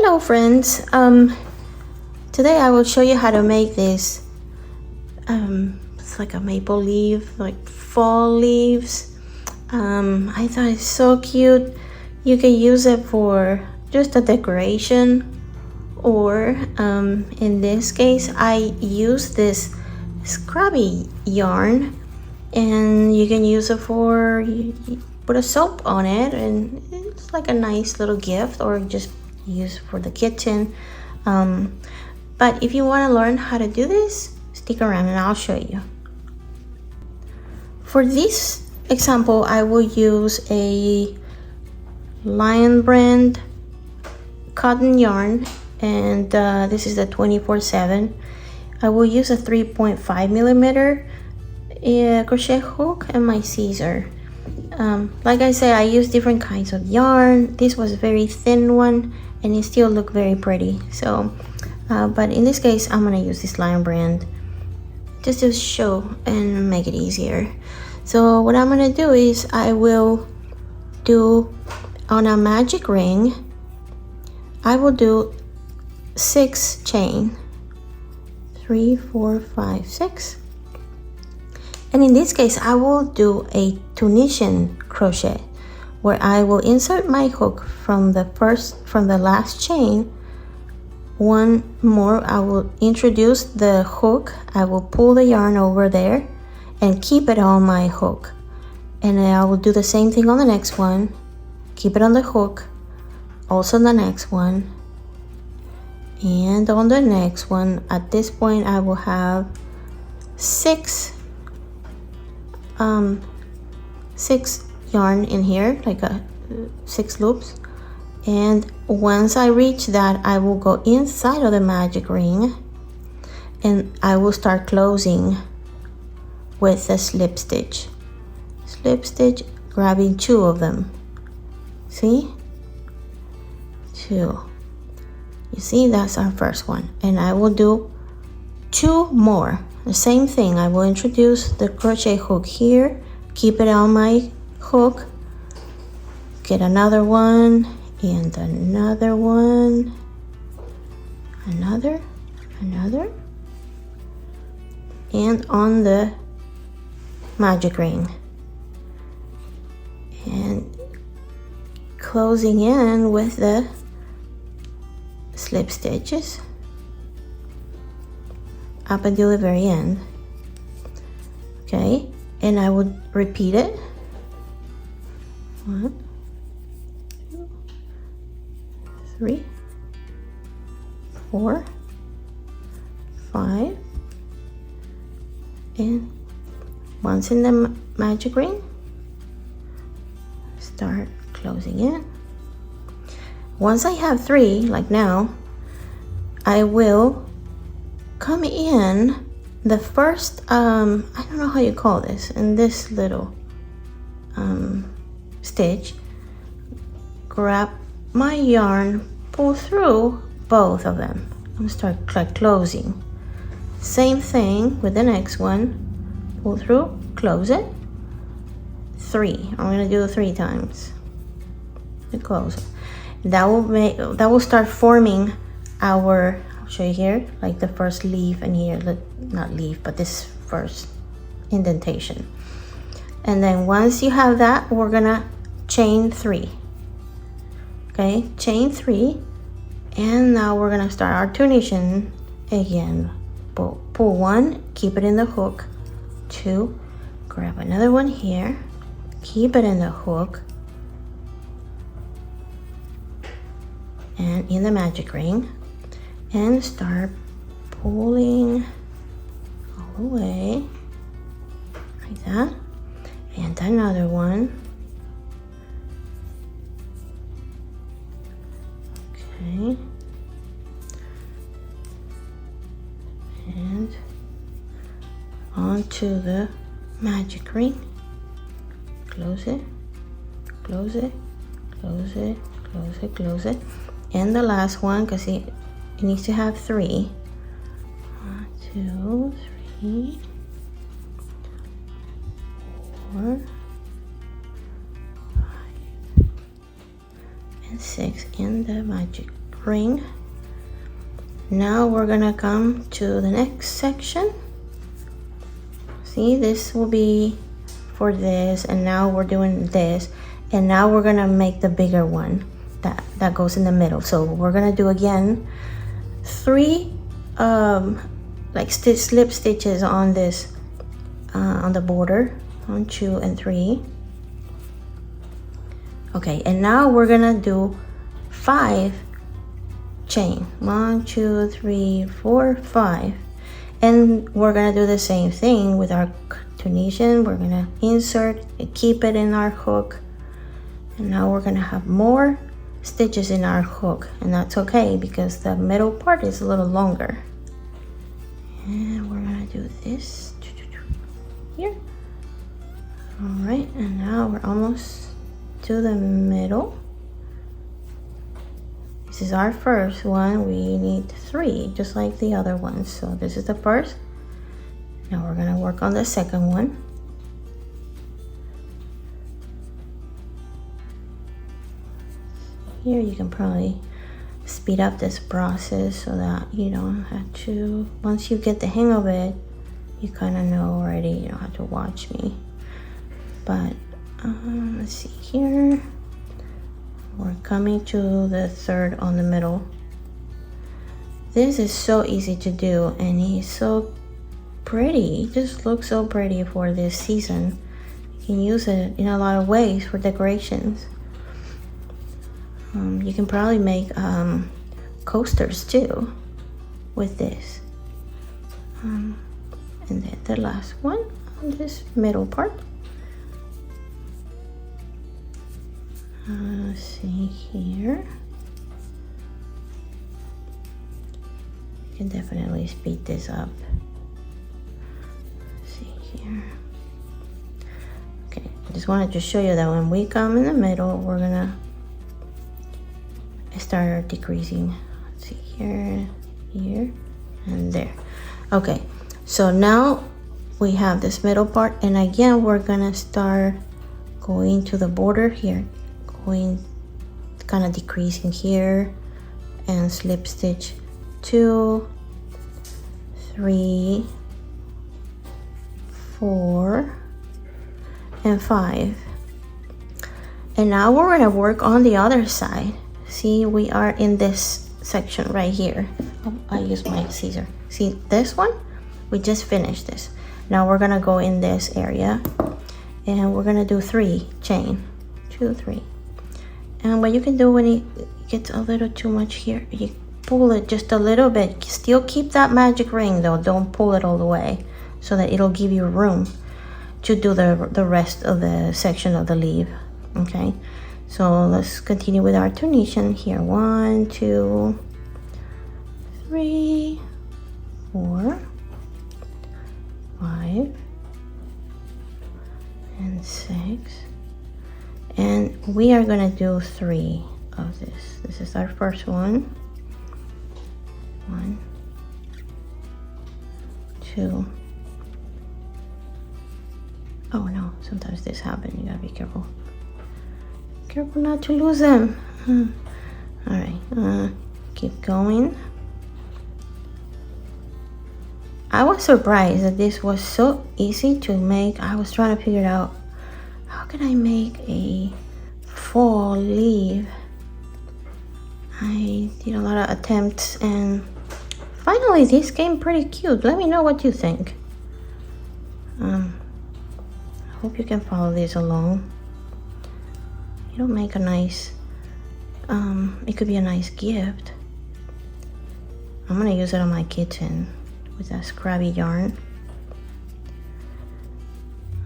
Hello friends, today I will show you how to make this it's like a maple leaf, like fall leaves. I thought it's so cute. You can use it for just a decoration, or in this case I use this scrubby yarn, and you can use it for, you put a soap on it and it's like a nice little gift, or just use for the kitchen. But if you want to learn how to do this, stick around and I'll show you. For this example, I will use a Lion brand cotton yarn, and this is the 24/7. I will use a 3.5 millimeter crochet hook and my scissor. Like I said, I use different kinds of yarn. This was a very thin one and it still looked very pretty. So but in this case I'm gonna use this Lion brand just to show and make it easier. So what I'm gonna do is I will do, on a magic ring, I will do 6 chain, 3, 4, 5, 6. And in this case I will do a Tunisian crochet, where I will insert my hook from the last chain. One more, I will introduce the hook, I will pull the yarn over there and keep it on my hook, and I will do the same thing on the next one, keep it on the hook, also the next one, and on the next one. At this point I will have 6 yarn in here, like 6 loops. And once I reach that, I will go inside of the magic ring and I will start closing with a slip stitch, grabbing 2 of them. See, 2. You see, that's our first one, and I will do 2 more. The same thing, I will introduce the crochet hook here, keep it on my hook, get another one and another one, another, and on the magic ring, and closing in with the slip stitches up until the very end. Okay, and I would repeat it. 1, 2, 3, 4, 5, and once in the magic ring, start closing in. Once I have 3, like now, I will come in the first I don't know how you call this, in this little stitch, grab my yarn, pull through both of them, and start like closing. Same thing with the next one, pull through, close it. 3, I'm going to do it 3 times to close it. That will start forming our, I'll show you here, like the first leaf, and here, not leaf, but this first indentation. And then once you have that, we're gonna chain 3. Okay, chain 3, and now we're gonna start our Tunisian again. Pull 1, keep it in the hook. 2, grab another one here, keep it in the hook and in the magic ring, and start pulling all the way like that, and another one. Okay, and onto the magic ring, close it, close it, close it, close it, close it, and the last one, because it needs to have 3. 1, 2, 3, 4, 5, and 6 in the magic ring. Now we're gonna come to the next section. See, this will be for this, and now we're doing this, and now we're gonna make the bigger one that goes in the middle. So we're gonna do again 3 like slip stitches on this on the border, 1, 2, and 3. Okay, and now we're gonna do 5 chain, 1, 2, 3, 4, 5, and we're gonna do the same thing with our Tunisian. We're gonna insert and keep it in our hook, and now we're gonna have more stitches in our hook, and that's okay because the middle part is a little longer. And we're gonna do this here. All right, and now we're almost to the middle. This is our first one. We need 3 just like the other ones. So this is the first. Now we're gonna work on the second one. Here you can probably speed up this process so that you don't have to, once you get the hang of it, you kind of know already, you don't have to watch me. But let's see here. We're coming to the third on the middle. This is so easy to do, and he's so pretty. It just looks so pretty for this season. You can use it in a lot of ways for decorations. You can probably make coasters too with this. And then the last one on this middle part. Let's see here. You can definitely speed this up. Let's see here. Okay, I just wanted to show you that when we come in the middle, we're gonna start decreasing. Let's see here, here, and there. Okay, so now we have this middle part, and again we're gonna start going to the border here, going kind of decreasing here, and slip stitch 2, 3, 4, and 5. And now we're gonna work on the other side. See, we are in this section right here. Oh, I use my scissor. See this one? We just finished this. Now we're gonna go in this area, and we're gonna do 3 chain, 2, 3. And what you can do when it gets a little too much here, you pull it just a little bit. Still keep that magic ring though, don't pull it all the way, so that it'll give you room to do the rest of the section of the leaf. Okay, so let's continue with our Tunisian here. 1, 2, 3, 4, 5, and 6. And we are gonna do 3 of this. This is our first one. 1, 2. Oh no, sometimes this happens. You gotta be careful. Careful not to lose them. All right, keep going. I was surprised that this was so easy to make. I was trying to figure out, how can I make a fall leaf? I did a lot of attempts, and finally this came pretty cute. Let me know what you think. I hope you can follow this along. It'll make a nice, it could be a nice gift. I'm gonna use it on my kitten with that scrabby yarn.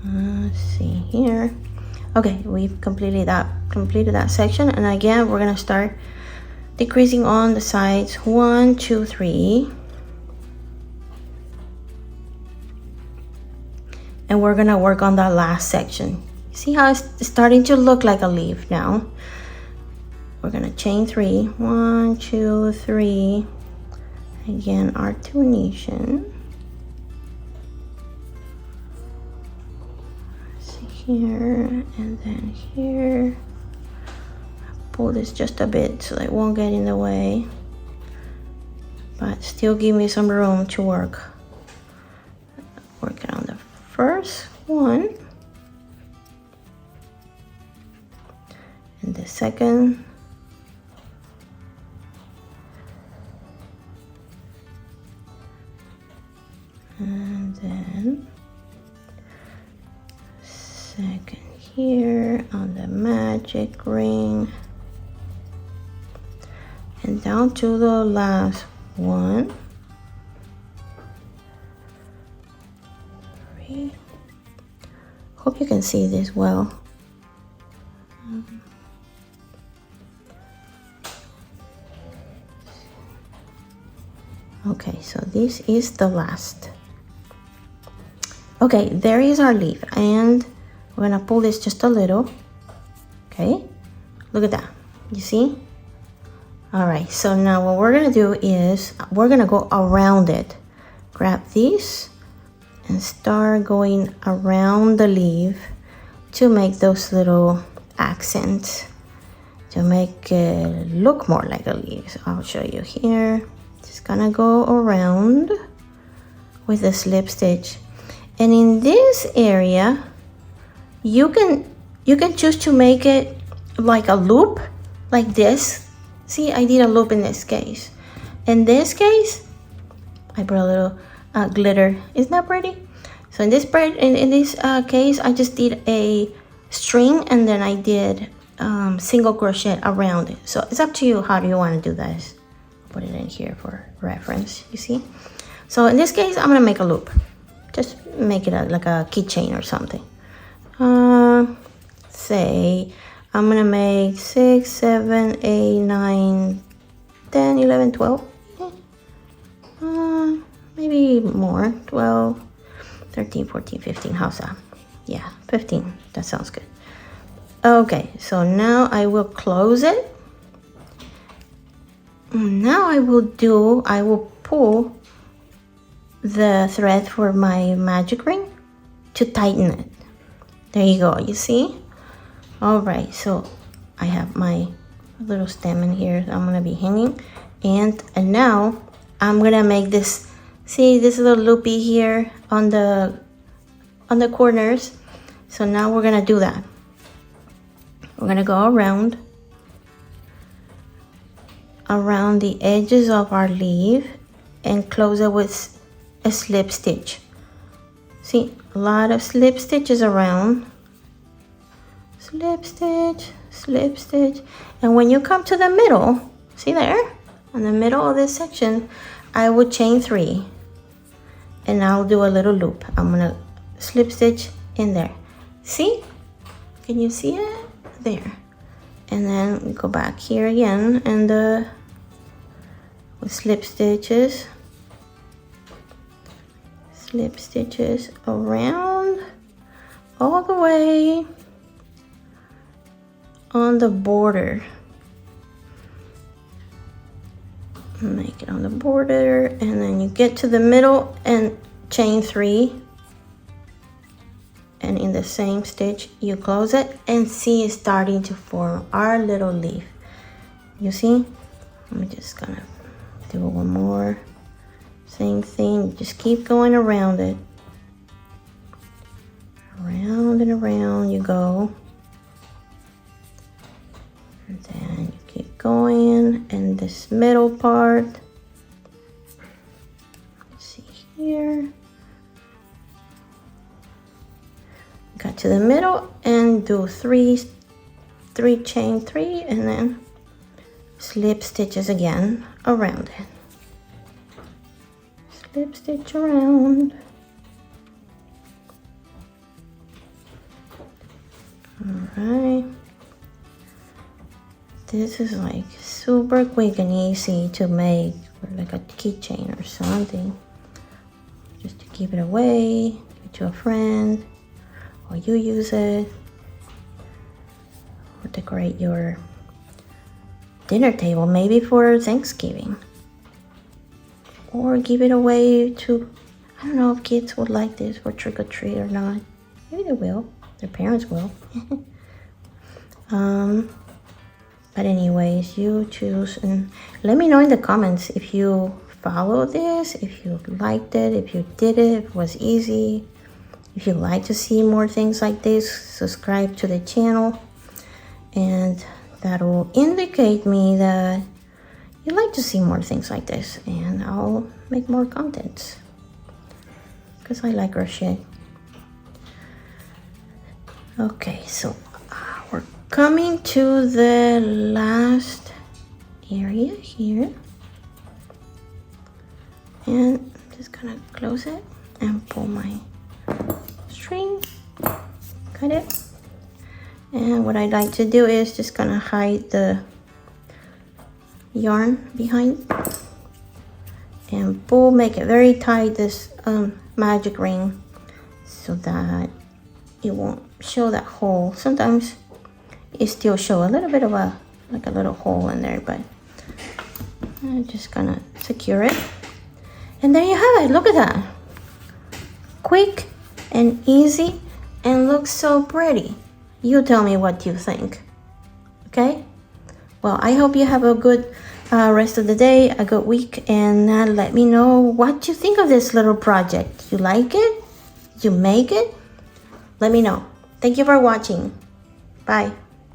Let's see here. Okay, we've completed that section, and again we're gonna start decreasing on the sides. 1, 2, 3, and we're gonna work on that last section. See how it's starting to look like a leaf now? We're gonna chain 3. 1, 2, 3. Again, our Tunisian. Here, and then here, pull this just a bit so it won't get in the way, but still give me some room to work on the first one and the second. And then second here on the magic ring, and down to the last one. 3. Hope you can see this well. Okay, so this is the last. Okay, there is our leaf, and we're gonna pull this just a little. Okay, look at that. You see? All right, so now what we're gonna do is we're gonna go around it. Grab these and start going around the leaf to make those little accents, to make it look more like a leaf. So I'll show you here. Just gonna go around with the slip stitch. And in this area, you can choose to make it like a loop, like this. See, I did a loop in this case. In this case, I put a little glitter. Isn't that pretty? So in this case, I just did a string and then I did single crochet around it. So it's up to you how do you want to do this. Put it in here for reference. You see? So in this case, I'm gonna make a loop. Just make it like a keychain or something. Say I'm gonna make 6, 7, 8, 9, 10, 11, 12. Maybe more. 12, 13, 14, 15. How's that? Yeah, 15. That sounds good. Okay, so now I will close it. Now I will pull the thread for my magic ring to tighten it. There you go, you see? All right, so I have my little stem in here that I'm gonna be hanging, and now I'm gonna make this. See this little loopy here on the corners. So now we're gonna do that. We're gonna go around the edges of our leaf and close it with a slip stitch. See, a lot of slip stitches around. Slip stitch, slip stitch. And when you come to the middle, see there? In the middle of this section, I will chain 3 and I'll do a little loop. I'm gonna slip stitch in there. See? Can you see it? There. And then go back here again and with slip stitches around all the way on the border. Make it on the border, and then you get to the middle and chain 3, and in the same stitch you close it, and see it's starting to form our little leaf. You see? I'm just gonna do one more. Same thing, just keep going around it. Around and around you go. And then you keep going, and this middle part, let's see here. Got to the middle and do 3 chain 3 and then slip stitches again around it. Slip stitch around. Alright. This is like super quick and easy to make for like a keychain or something. Just to keep it away, give it to a friend, or you use it, or decorate your dinner table, maybe for Thanksgiving. Or give it away to, I don't know if kids would like this for trick or treat or not. Maybe they will, their parents will. But anyways, you choose and let me know in the comments if you follow this, if you liked it, if you did it, if it was easy. If you'd like to see more things like this, subscribe to the channel, and that will indicate me that you'd like to see more things like this, and I'll make more contents because I like crochet. Okay, so we're coming to the last area here, and I'm just gonna close it and pull my string, cut it, and what I like to do is just gonna hide the yarn behind and pull, make it very tight, this magic ring, so that it won't show that hole. Sometimes it still show a little bit of a like a little hole in there, but I'm just gonna secure it, and there you have it. Look at that, quick and easy, and looks so pretty. You tell me what you think. Okay, well, I hope you have a good rest of the day, a good week, and let me know what you think of this little project. You like it? You make it? Let me know. Thank you for watching. Bye.